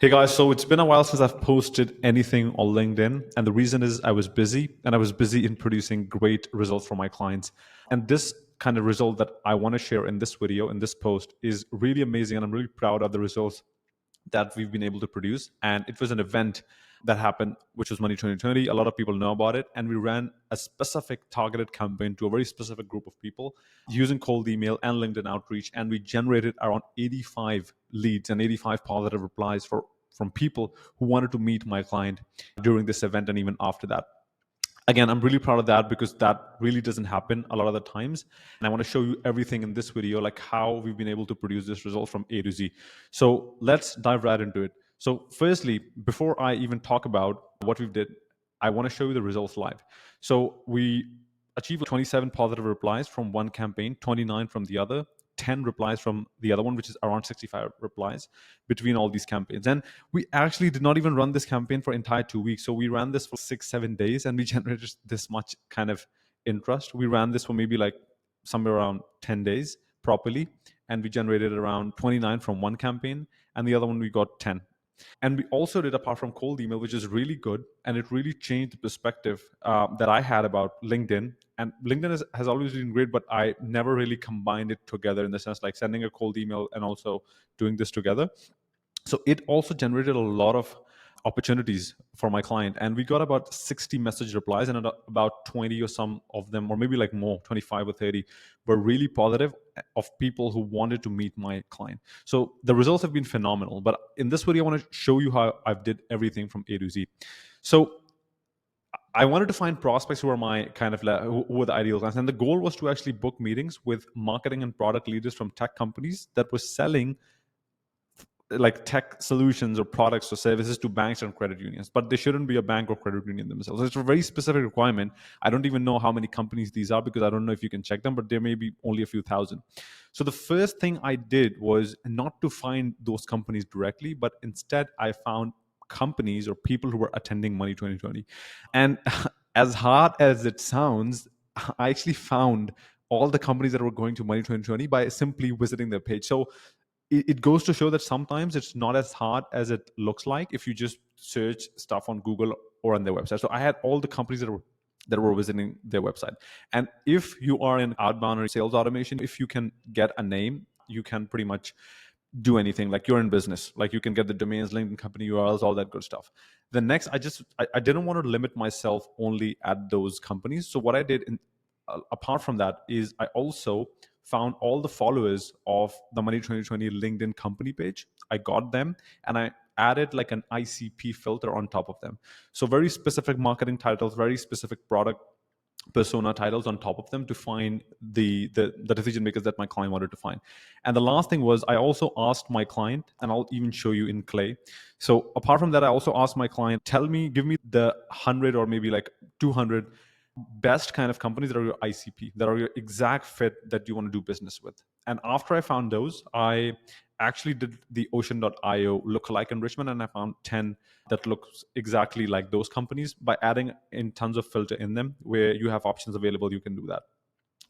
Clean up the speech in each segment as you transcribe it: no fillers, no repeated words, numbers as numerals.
Hey guys, so it's been a while since I've posted anything on LinkedIn, and the reason is I was busy and I was busy in producing great results for my clients. And this kind of result that I want to share in this video, in this post, is really amazing, and I'm really proud of the results that we've been able to produce. And it was an event that happened, which was Money 2020. A lot of people know about it. And we ran a specific targeted campaign to a very specific group of people using cold email and LinkedIn outreach. And we generated around 85 leads and 85 positive replies from people who wanted to meet my client during this event and even after that. Again, I'm really proud of that because that really doesn't happen a lot of the times. And I want to show you everything in this video, like how we've been able to produce this result from A to Z. So let's dive right into it. So firstly, before I even talk about what we've did, I want to show you the results live. So we achieved 27 positive replies from one campaign, 29 from the other, 10 replies from the other one, which is around 65 replies between all these campaigns. And we actually did not even run this campaign for entire 2 weeks. So we ran this for 6-7 days and we generated this much kind of interest. We ran this for maybe like somewhere around 10 days properly. And we generated around 29 from one campaign, and the other one we got 10. And we also did, apart from cold email, which is really good, and it really changed the perspective that I had about LinkedIn. And LinkedIn has always been great, but I never really combined it together in the sense like sending a cold email and also doing this together. So it also generated a lot of opportunities for my client, and we got about 60 message replies, and about 20 or some of them, or maybe like more, 25 or 30, were really positive, of people who wanted to meet my client. So the results have been phenomenal. But in this video, I want to show you how I've did everything from A to Z. So I wanted to find prospects who are my kind of who were the ideal clients, and the goal was to actually book meetings with marketing and product leaders from tech companies that were selling like tech solutions or products or services to banks and credit unions, but they shouldn't be a bank or credit union themselves. It's a very specific requirement. I don't even know how many companies these are because I don't know if you can check them, but there may be only a few thousand. So the first thing I did was not to find those companies directly, but instead I found companies or people who were attending Money 2020. And as hard as it sounds, I actually found all the companies that were going to Money 2020 by simply visiting their page. So it goes to show that sometimes it's not as hard as it looks like if you just search stuff on Google or on their website. So I had all the companies that were visiting their website. And if you are in outbound or sales automation, if you can get a name, you can pretty much do anything. Like, you're in business, like you can get the domains, LinkedIn company URLs, all that good stuff. The next, I didn't want to limit myself only at those companies. So what I did apart from that is I also found all the followers of the Money 2020 LinkedIn company page. I got them and I added like an ICP filter on top of them. So very specific marketing titles, very specific product persona titles on top of them to find the decision makers that my client wanted to find. And the last thing was I also asked my client, and I'll even show you in Clay. So apart from that, I also asked my client, give me the 100 or maybe like 200 best kind of companies that are your ICP, that are your exact fit that you want to do business with. And after I found those, I actually did the Ocean.io lookalike enrichment, and I found 10 that looks exactly like those companies by adding in tons of filter in them where you have options available. You can do that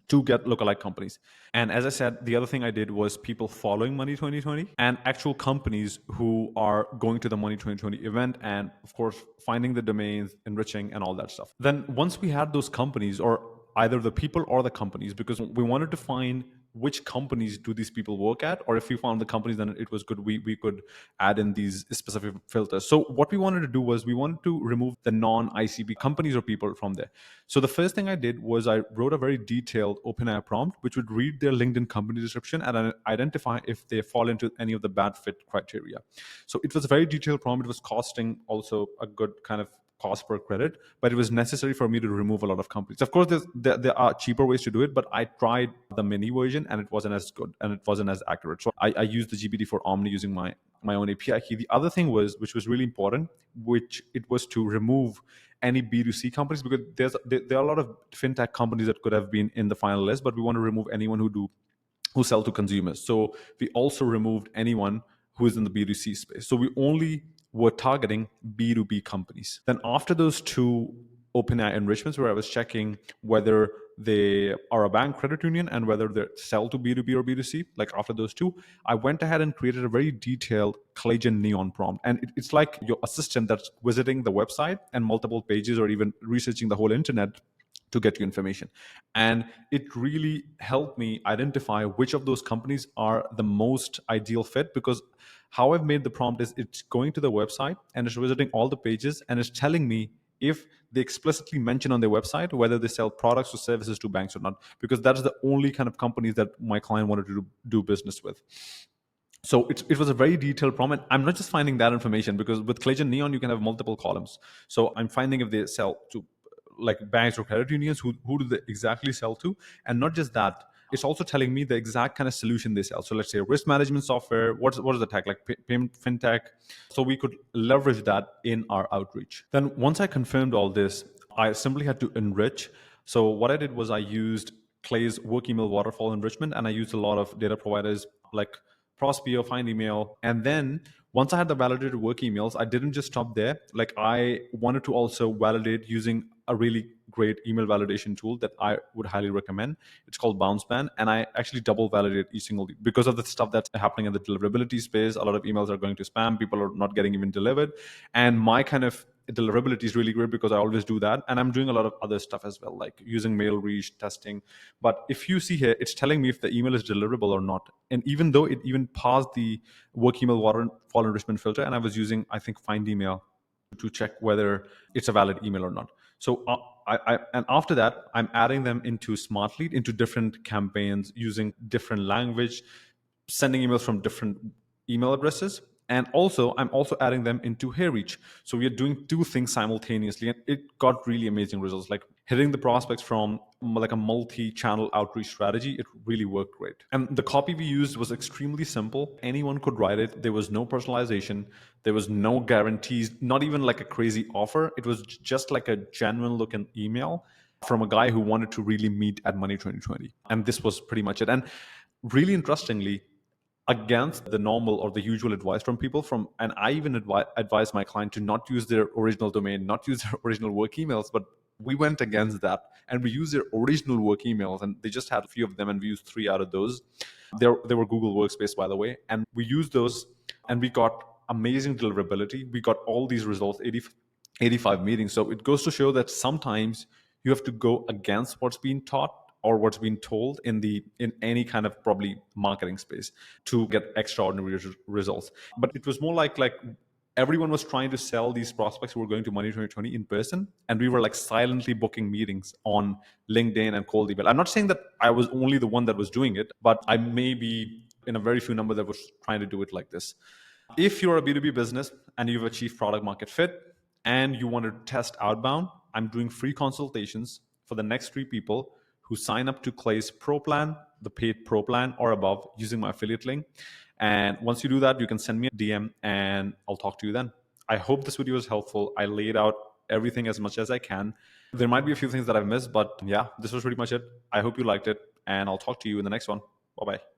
to get lookalike companies. And as I said, the other thing I did was people following Money 2020 and actual companies who are going to the Money 2020 event, and of course, finding the domains, enriching, and all that stuff. Then once we had those companies, or either the people or the companies, because we wanted to find which companies do these people work at, or if we found the companies, then it was good, we could add in these specific filters. So what we wanted to do was we wanted to remove the non-ICP companies or people from there. So the first thing I did was I wrote a very detailed OpenAI prompt which would read their LinkedIn company description and identify if they fall into any of the bad fit criteria. So it was a very detailed prompt. It was costing also a good kind of cost per credit, but it was necessary for me to remove a lot of companies. Of course, there are cheaper ways to do it, but I tried the mini version and it wasn't as good and it wasn't as accurate. So I used the GPT-4 Omni using my own API key. The other thing was, which was really important, which it was to remove any B2C companies, because there are a lot of fintech companies that could have been in the final list, but we want to remove anyone who sell to consumers. So we also removed anyone who is in the B2C space. So we only were targeting B2B companies. Then after those two OpenAI enrichments, where I was checking whether they are a bank, credit union, and whether they sell to B2B or B2C. Like after those two, I went ahead and created a very detailed Claygen Neon prompt. And it's like your assistant that's visiting the website and multiple pages or even researching the whole internet to get you information. And it really helped me identify which of those companies are the most ideal fit, because how I've made the prompt is it's going to the website and it's visiting all the pages and it's telling me if they explicitly mention on their website whether they sell products or services to banks or not, because that's the only kind of companies that my client wanted to do business with. So it was a very detailed prompt. I'm not just finding that information, because with Claygen Neon, you can have multiple columns. So I'm finding if they sell to like banks or credit unions, who do they exactly sell to? And not just that, it's also telling me the exact kind of solution they sell. So let's say risk management software, what is the tech, like payment, fintech. So we could leverage that in our outreach. Then once I confirmed all this, I simply had to enrich. So what I did was I used Clay's work email waterfall enrichment, and I used a lot of data providers like Prospeo, Find Email. And then once I had the validated work emails, I didn't just stop there. Like I wanted to also validate using a really great email validation tool that I would highly recommend. It's called Bounceban. And I actually double validate each single, because of the stuff that's happening in the deliverability space. A lot of emails are going to spam. People are not getting even delivered. And my kind of deliverability is really great because I always do that. And I'm doing a lot of other stuff as well, like using mail reach testing. But if you see here, it's telling me if the email is deliverable or not. And even though it even passed the work email waterfall enrichment filter, and I was using, I think, Find Email to check whether it's a valid email or not. So and after that, I'm adding them into SmartLead, into different campaigns using different language, sending emails from different email addresses. And also, I'm also adding them into HeyReach. So we are doing two things simultaneously, and it got really amazing results. Like hitting the prospects from like a multi-channel outreach strategy, it really worked great. And the copy we used was extremely simple. Anyone could write it. There was no personalization. There was no guarantees, not even like a crazy offer. It was just like a genuine looking email from a guy who wanted to really meet at Money 2020. And this was pretty much it. And really interestingly, against the normal or the usual advice from people and I even advise my client to not use their original domain, not use their original work emails, but we went against that and we used their original work emails, and they just had a few of them and we used 3 out of those. They were Google Workspace, by the way, and we used those and we got amazing deliverability. We got all these results, 85 meetings. So it goes to show that sometimes you have to go against what's being taught or what's been told in any kind of probably marketing space to get extraordinary results. But it was more like everyone was trying to sell these prospects who were going to Money 2020 in person, and we were like silently booking meetings on LinkedIn and cold email. I'm not saying that I was only the one that was doing it, but I may be in a very few number that was trying to do it like this. If you're a B2B business and you've achieved product market fit and you want to test outbound, I'm doing free consultations for the next 3 people who sign up to Clay's Pro Plan, the paid Pro Plan or above, using my affiliate link. And once you do that, you can send me a DM and I'll talk to you then. I hope this video was helpful. I laid out everything as much as I can. There might be a few things that I've missed, but yeah, this was pretty much it. I hope you liked it, and I'll talk to you in the next one. Bye-bye.